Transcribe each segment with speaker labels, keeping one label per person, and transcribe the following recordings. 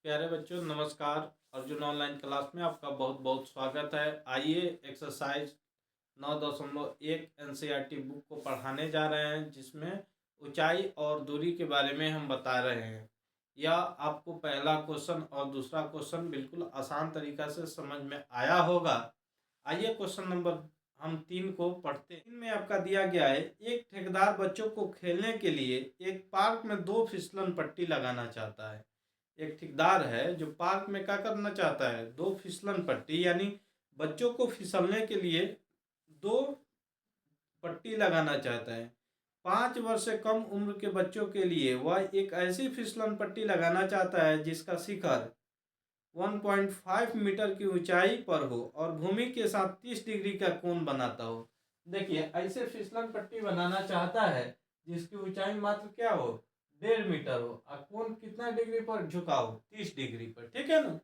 Speaker 1: प्यारे बच्चों नमस्कार। अर्जुन ऑनलाइन क्लास में आपका बहुत बहुत स्वागत है। आइए एक्सरसाइज 9.1 एनसीईआरटी बुक को पढ़ाने जा रहे हैं, जिसमें ऊंचाई और दूरी के बारे में हम बता रहे हैं। यह आपको पहला क्वेश्चन और दूसरा क्वेश्चन बिल्कुल आसान तरीका से समझ में आया होगा। आइए क्वेश्चन नंबर हम 3 को पढ़ते हैं। इनमें आपका दिया गया है, एक ठेकेदार बच्चों को खेलने के लिए एक पार्क में 2 फिसलन पट्टी लगाना चाहता है। एक ठेकेदार है जो पार्क में क्या करना चाहता है, 2 फिसलन पट्टी यानी बच्चों को फिसलने के लिए 2 पट्टी लगाना चाहता है। 5 वर्ष से कम उम्र के बच्चों के लिए वह एक ऐसी फिसलन पट्टी लगाना चाहता है जिसका शिखर 1.5 मीटर की ऊंचाई पर हो और भूमि के साथ 30 डिग्री का कोण बनाता हो। देखिए, ऐसे फिसलन पट्टी बनाना चाहता है जिसकी ऊंचाई मात्र क्या हो, 1.5 मीटर हो और कोण कितना डिग्री पर झुका हो, 30 डिग्री पर। ठीक है ना।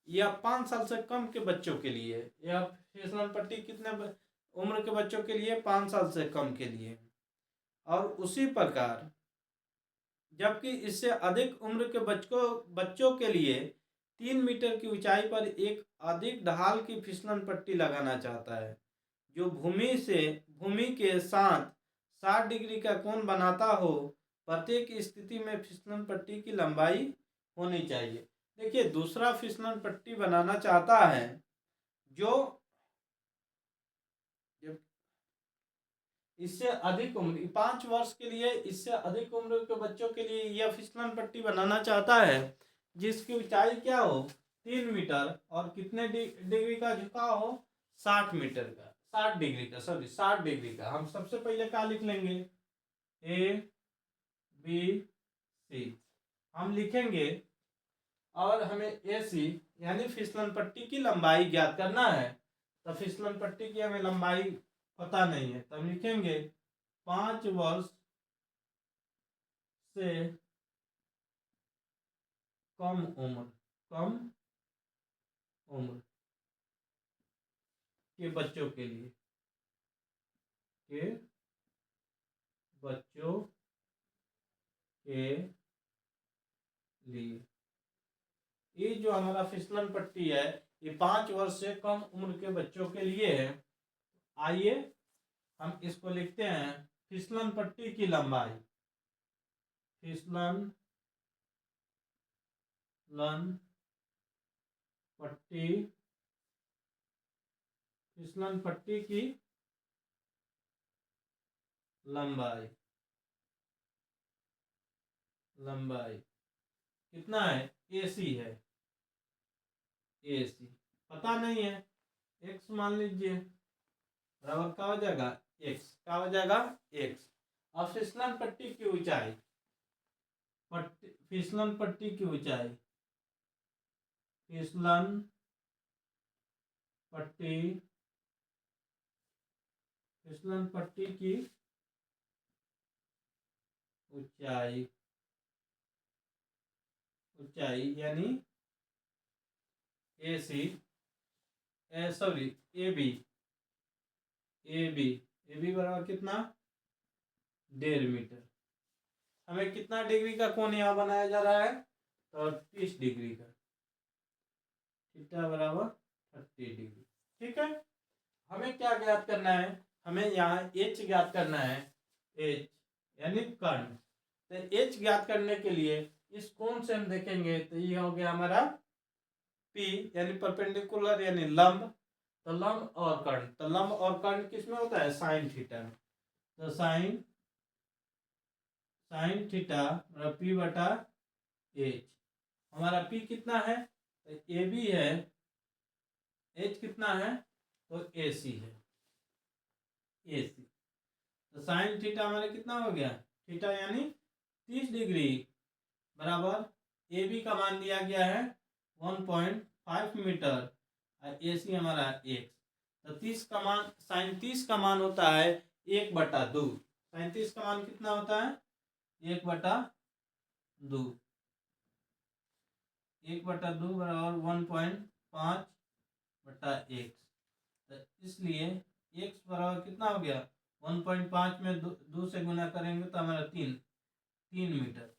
Speaker 1: यह 5 साल से कम के बच्चों के लिए है। यह फिसलन पट्टी कितने उम्र के बच्चों के लिए, 5 साल से कम के लिए। और उसी प्रकार जबकि इससे अधिक उम्र के बच्चों के लिए 3 मीटर की ऊंचाई पर एक अधिक ढाल की फिसलन पट्टी लगाना चाहता है जो भूमि के साथ 60 डिग्री का कोण बनाता हो। प्रत्येक स्थिति में फिसलन पट्टी की लंबाई होनी चाहिए। देखिए, दूसरा फिसलन पट्टी बनाना चाहता है जो इससे अधिक उम्र, 5 वर्ष के लिए इससे अधिक उम्र के बच्चों के लिए यह फिसलन पट्टी बनाना चाहता है जिसकी ऊंचाई क्या हो, 3 मीटर और कितने डिग्री का झुकाव हो, 60 मीटर का, 60 डिग्री का, सॉरी 60 डिग्री का। हम सबसे पहले क्या लिख लेंगे, ए बी सी हम लिखेंगे और हमें ए सी यानी फिसलन पट्टी की लंबाई ज्ञात करना है। तो फिसलन पट्टी की हमें लंबाई पता नहीं है, तो हम लिखेंगे 5 वर्ष से कम उम्र के बच्चों के लिए ये जो हमारा फिसलन पट्टी है ये 5 वर्ष से कम उम्र के बच्चों के लिए है। आइए हम इसको लिखते हैं, फिसलन पट्टी की लंबाई, फिसलन पट्टी की लंबाई कितना है, AC है, AC पता नहीं है, x मान लीजिए, बराबर क्या हो जाएगा, x क्या हो जाएगा, x। अब फिसलन पट्टी की ऊंचाई, फिसलन पट्टी की ऊंचाई, फिसलन पट्टी की ऊंचाई यानी AC सॉरी AB बराबर कितना, 1.5 मीटर। हमें कितना डिग्री का कोण यहाँ बनाया जा रहा है, तो 30 डिग्री का, थीटा बराबर 30 डिग्री। ठीक है। हमें क्या ज्ञात करना है, हमें यहाँ H ज्ञात करना है, H यानी कर्ण। तो H ज्ञात करने के लिए इस कोण से हम देखेंगे तो ये हो गया हमारा P यानी परपेंडिकुलर यानी लंब। तो लंब और कर्ण, तो लंब और कर्ण किसमें होता है, साइन थीटा में। तो साइन थीटा P बटा H। हमारा P कितना है, तो AB है, H कितना है, तो AC है, AC। तो साइन थीटा हमारे कितना हो गया, थीटा यानी 30 डिग्री बराबर AB का मान दिया गया है 1.5 मीटर और AC हमारा x। तो 30 का मान, साइन 30 का मान होता है 1/2। साइन 30 का मान कितना होता है, 1/2। 1/2 बराबर 1.5/x। तो इसलिए x बराबर कितना हो गया, 1.5 में 2 से गुना करेंगे तो हमारा 3 मीटर।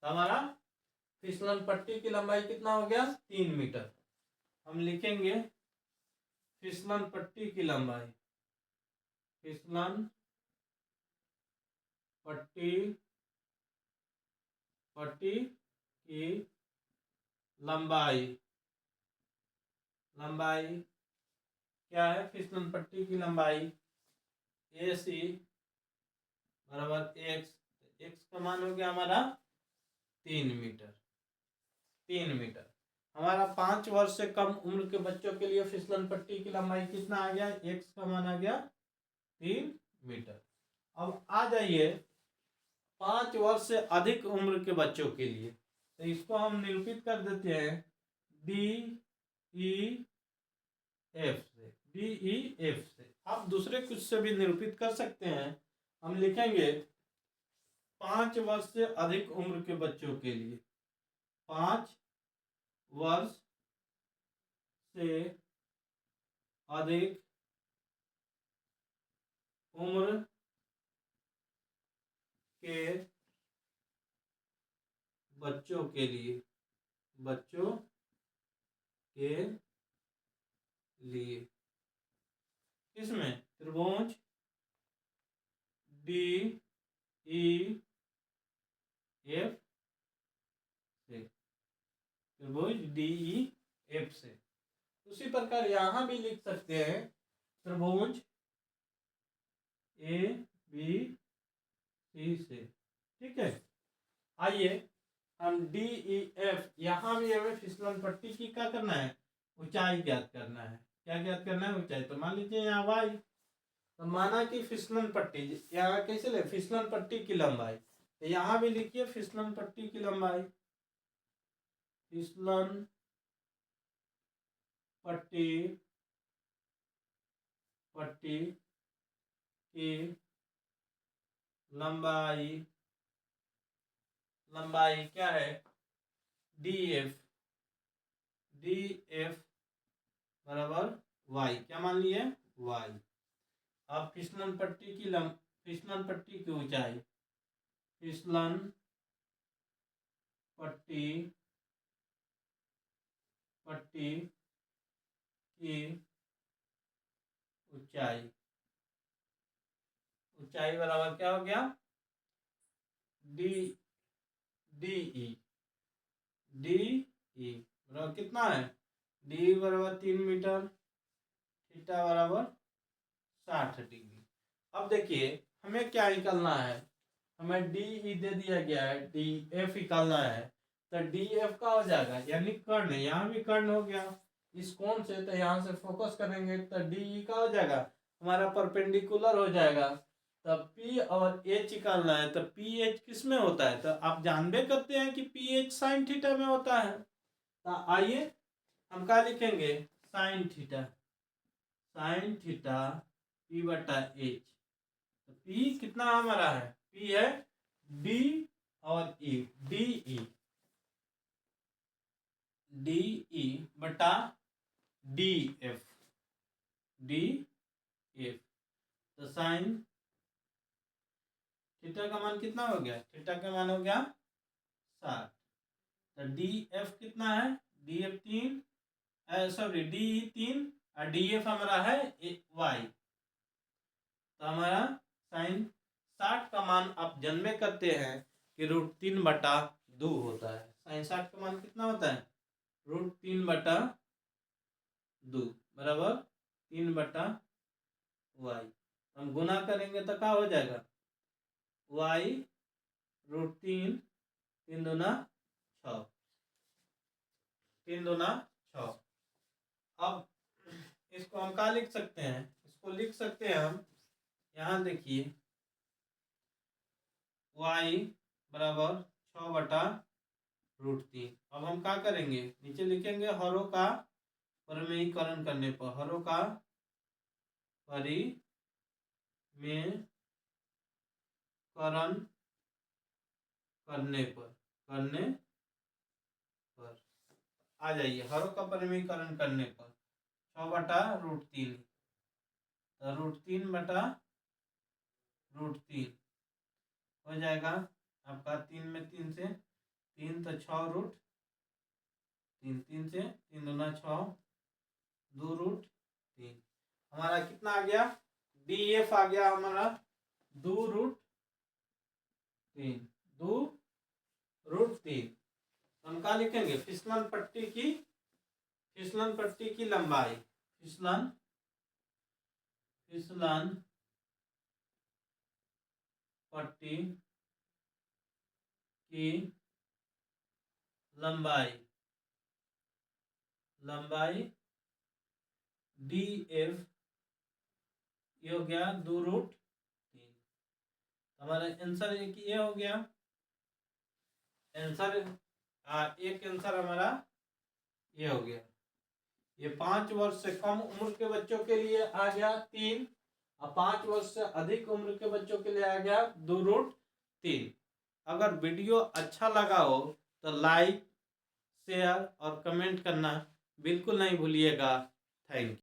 Speaker 1: तो हमारा फिसलन पट्टी की लंबाई कितना हो गया 3 मीटर। हम लिखेंगे फिसलन पट्टी की लंबाई, फिसलन पट्टी की लंबाई क्या है, फिसलन पट्टी की लंबाई AC बराबर x, x का मान हो गया हमारा 3 मीटर। हमारा 5 वर्ष से कम उम्र के बच्चों के लिए फिसलन पट्टी की लंबाई कितना आ गया, x का मान आ गया 3 मीटर। अब आ जाइए 5 वर्ष से अधिक उम्र के बच्चों के लिए, तो इसको हम निरूपित कर देते हैं DEF से। आप दूसरे कुछ से भी निरूपित कर सकते हैं। हम लिखेंगे 5 वर्ष से अधिक उम्र के बच्चों के लिए, 5 वर्ष से अधिक उम्र के बच्चों के लिए, किसमें, त्रिभुज DEF से, त्रिभुज DEF से। उसी प्रकार यहां भी लिख सकते हैं त्रिभुज ABC से। ठीक है, आइए हम DEF, यहां भी हमें फिसलन पट्टी की क्या करना है, ऊंचाई ज्ञात करना है। क्या ज्ञात करना है, ऊंचाई। तो मान लीजिए यहाँ y, तो माना कि फिसलन पट्टी यहाँ कैसे ले, फिसलन पट्टी की लंबाई, तो यहाँ भी लिखिए फिसलन पट्टी की लंबाई, फिसलन पट्टी की लंबाई क्या है, DEF बराबर y, क्या मान लिए y। अब फिसलन पट्टी की ऊंचाई, फिसलन पट्टी की ऊंचाई बराबर क्या हो गया, DE बराबर कितना है, DE बराबर 3 मीटर, थीटा बराबर 60 डिग्री। अब देखिए हमें क्या निकालना है, हमें DE दे दिया गया है, DF निकालना है। तो DF का हो जाएगा, यानी कर्ण, यहाँ भी कर्ण हो गया इस कोण से, तो यहाँ से फोकस करेंगे तो DE का हो जाएगा हमारा परपेंडिकुलर हो जाएगा। तब P और H निकालना है, तो PH किस में होता है, तो आप जानबे करते हैं कि PH साइन थीटा में होता है। तो आइए हम क्या लिखेंगे, साइन थीटा P बटा H। तो P कितना हमारा है, P है D और E, DE बटा DF। तो साइन थीटा का मान कितना हो गया, थीटा का मान हो गया 60। तो DF कितना है, DF 3, सॉरी DE 3 और DF हमारा है y। तो हमारा साइन 60 का मान आप जन्मे करते हैं कि √3/2 होता है। साइन 60 का मान कितना होता है, √3/2 बराबर 3/y। हम गुना करेंगे तो क्या हो जाएगा, y √3, 3 दूना 6, 3 दूना 6। अब इसको हम क्या लिख सकते हैं, इसको लिख सकते हैं हम, यहाँ देखिए y बराबर 6/√3। अब हम क्या करेंगे, नीचे लिखेंगे हरों का परिमेयीकरण करने पर, हरों का परिमेयीकरण करने पर आ जाइए, हरों का परिमेयीकरण करने पर 6/√3, तो √3/√3 हो जाएगा आपका, 3 में 3 से 3 तो 6 रूट 3, 3 से 3 दूना 6, 2 रूट 3। हमारा कितना आ गया? DF आ गया हमारा 2 रूट 3, 2 रूट 3। हम क्या लिखेंगे? फिसलन पट्टी की लंबाई, फिसलन पट्टी की लंबाई DF ये हो गया 2 रूट 3। हमारा आंसर ये हो गया आंसर। एक आंसर हमारा ये हो गया। ये 5 वर्ष से कम उम्र के बच्चों के लिए आ गया 3, और 5 वर्ष से अधिक उम्र के बच्चों के लिए आ गया 2 रूट 3। अगर वीडियो अच्छा लगा हो तो लाइक, शेयर और कमेंट करना बिल्कुल नहीं भूलिएगा। Thank you.